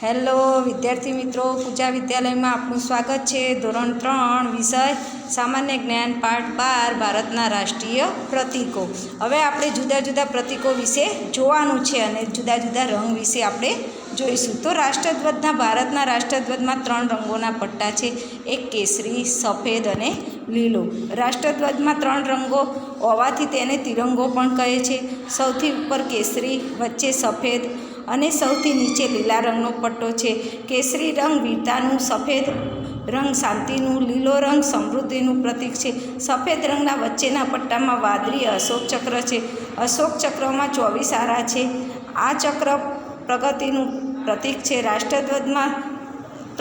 Hello વિદ્યાર્થી મિત્રો, પૂજા વિદ્યાલયમાં આપનું સ્વાગત છે। ધોરણ 3 વિષય સામાન્ય જ્ઞાન પાઠ 12 ભારતના રાષ્ટ્રીય પ્રતીકો। હવે આપણે જુદા જુદા પ્રતીકો વિશે જોવાનું છે અને જુદા જુદા રંગ વિશે આપણે જોઈશું। તો રાષ્ટ્રધ્વજના ભારતના રાષ્ટ્રધ્વજમાં 3 રંગોના પટ્ટા છે, એક કેસરી, સફેદ અને લીલો। રાષ્ટ્રધ્વજમાં 3 રંગો હોવાથી તેને તિરંગો પણ કહે છે। સૌથી ઉપર કેસરી, વચ્ચે સફેદ અને સૌથી નીચે લીલા રંગનો પટ્ટો છે। કેસરી રંગ વીરતાનું, સફેદ રંગ શાંતિનું, લીલો રંગ સમૃદ્ધિનું પ્રતીક છે। સફેદ રંગના વચ્ચેના પટ્ટામાં વાદળી અશોક ચક્ર છે। અશોક ચક્રમાં 24 આરા છે। આ ચક્ર પ્રગતિનું પ્રતીક છે। રાષ્ટ્રધ્વજમાં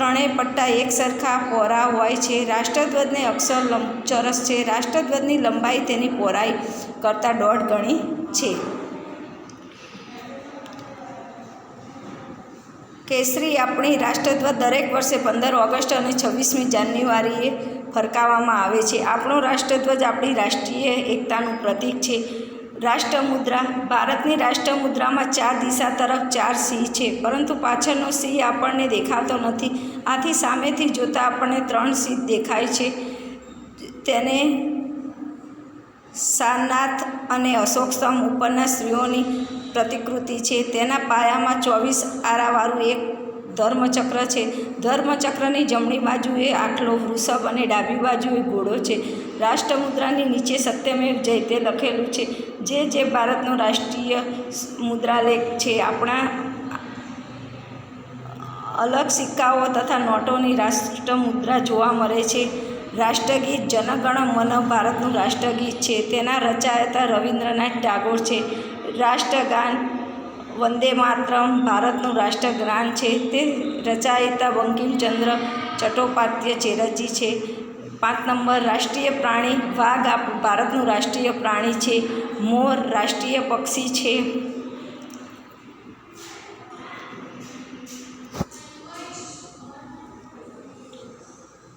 3 પટ્ટા એક સરખા પહોળા હોય છે। રાષ્ટ્રધ્વજને અક્ષર લંબચોરસ છે। રાષ્ટ્રધ્વજની લંબાઈ તેની પહોળાઈ કરતાં 1.5 ગણી છે। કેસરી આપણી રાષ્ટ્રધ્વજ દરેક વર્ષે 15 ઓગસ્ટ અને 26મી જાન્યુઆરીએ ફરકાવવામાં આવે છે। આપણો રાષ્ટ્રધ્વજ આપણી રાષ્ટ્રીય એકતાનું પ્રતીક છે। રાષ્ટ્રમુદ્રા, ભારતની રાષ્ટ્રમુદ્રામાં 4 દિશા તરફ 4 સિંહ છે, પરંતુ પાછળનો સિંહ આપણને દેખાતો નથી। આથી સામેથી જોતાં આપણને 3 સિંહ દેખાય છે। તેને સારનાથ અને અશોક સ્તંભ ઉપરના સ્ત્રીઓની પ્રતિકૃતિ છે। તેના પાયામાં 24 આરાવાળું એક ધર્મચક્ર છે। ધર્મચક્રની જમણી બાજુએ આખલો વૃષભ અને ડાબી બાજુએ ઘોડો છે। રાષ્ટ્રમુદ્રાની નીચે સત્યમેવ જયતે લખેલું છે, જે ભારતનો રાષ્ટ્રીય મુદ્રાલેખ છે। આપણા અલગ સિક્કાઓ તથા નોટોની રાષ્ટ્રમુદ્રા જોવા મળે છે। રાષ્ટ્રગીત જન ગણ મન ભારતનું રાષ્ટ્રગીત છે। તેના રચયિતા રવિન્દ્રનાથ ટાગોર છે। રાષ્ટ્રગાન વંદે માતરમ ભારતનું રાષ્ટ્રગાન છે। તે રચયિતા બંકિમચંદ્ર ચટ્ટોપાધ્યાયે રચી છે। 5 નંબર, રાષ્ટ્રીય પ્રાણી વાઘ ભારતનું રાષ્ટ્રીય પ્રાણી છે। મોર રાષ્ટ્રીય પક્ષી છે।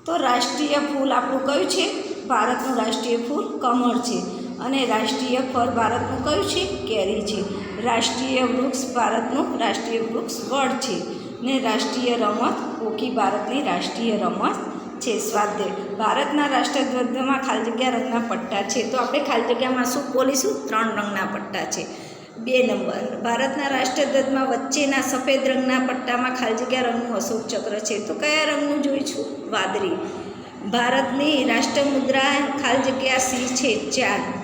તો રાષ્ટ્રીય ફૂલ આપણું કયું છે? ભારતનું રાષ્ટ્રીય ફૂલ કમળ છે। અને રાષ્ટ્રીય ફળ ભારતનું કયું છે? કેરી છે। રાષ્ટ્રીય વૃક્ષ ભારતનું રાષ્ટ્રીય વૃક્ષ વડ છે। ને રાષ્ટ્રીય રમત હોકી ભારતની રાષ્ટ્રીય રમત છે। સ્વાધ્યાય, ભારતના રાષ્ટ્રધ્વજમાં ખાલી જગ્યા રંગના પટ્ટા છે। તો આપણે ખાલી જગ્યામાં શું બોલીશું? 3 રંગના પટ્ટા છે। 2 નંબર, ભારતના રાષ્ટ્રધ્વજમાં વચ્ચેના સફેદ રંગના પટ્ટામાં ખાલી જગ્યા રંગનું અશોક ચક્ર છે। તો કયા રંગનું જોઈશું? વાદળી। ભારતની રાષ્ટ્રમુદ્રા ખાલી જગ્યા સિંહ છે 4।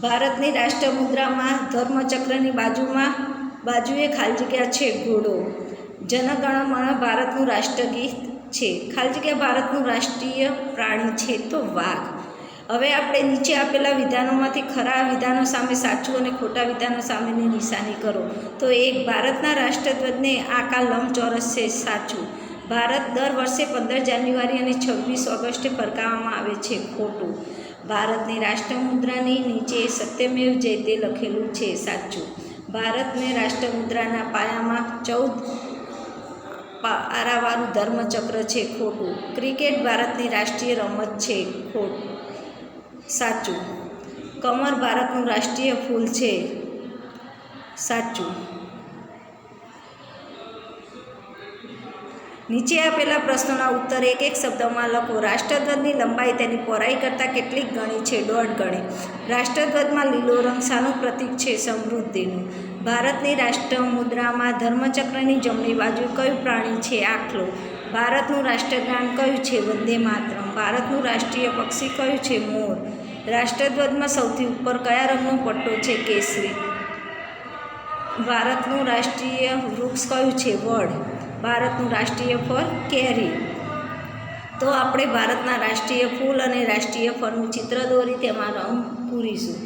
ભારતની રાષ્ટ્રમુદ્રામાં ધર્મચક્રની બાજુએ ખાલી જગ્યા છે ઘોડો। જનગણ મન ભારતનું રાષ્ટ્રગીત છે। ખાલી જગ્યા ભારતનું રાષ્ટ્રીય પ્રાણી છે તો વાઘ। હવે આપણે નીચે આપેલા વિધાનોમાંથી ખરા વિધાનો સામે સાચું અને ખોટા વિધાનો સામેની નિશાની કરો। તો 1, ભારતના રાષ્ટ્રધ્વજને આકાર લંબચોરસ છે, સાચું। ભારત દર વર્ષે 15 જાન્યુઆરી અને 26 ઓગસ્ટે ફરકાવવામાં આવે છે, ખોટું। ભારતની રાષ્ટ્રમુદ્રાની નીચે સત્યમેવ જયતે લખેલું છે, સાચું। ભારતને રાષ્ટ્રમુદ્રાના પાયામાં 14 આરાવાળું ધર્મચક્ર છે, ખોટું। ક્રિકેટ ભારતની રાષ્ટ્રીય રમત છે, સાચું। કમળ ભારતનું રાષ્ટ્રીય ફૂલ છે, સાચું। નીચે આપેલા પ્રશ્નોના ઉત્તર એક શબ્દમાં લખો। રાષ્ટ્રધ્વજની લંબાઈ તેની પહોળાઈ કરતાં કેટલીક ગણી છે? 1.5 ગણી। રાષ્ટ્રધ્વજમાં લીલો રંગ શાનું પ્રતીક છે? સમૃદ્ધિનું। ભારતની રાષ્ટ્રમુદ્રામાં ધર્મચક્રની જમણી બાજુ કયું પ્રાણી છે? આખલો। ભારતનું રાષ્ટ્રગાન કયું છે? વંદે માતરમ। ભારતનું રાષ્ટ્રીય પક્ષી કયું છે? મોર। રાષ્ટ્રધ્વજમાં સૌથી ઉપર કયા રંગનો પટ્ટો છે? કેસરી। ભારતનું રાષ્ટ્રીય વૃક્ષ કયું છે? વડ। ભારતનું રાષ્ટ્રીય ફળ કેરી। તો આપણે ભારતના રાષ્ટ્રીય ફૂલ અને રાષ્ટ્રીય ફળનું ચિત્ર દોરી તેમાં રંગ પૂરીશું।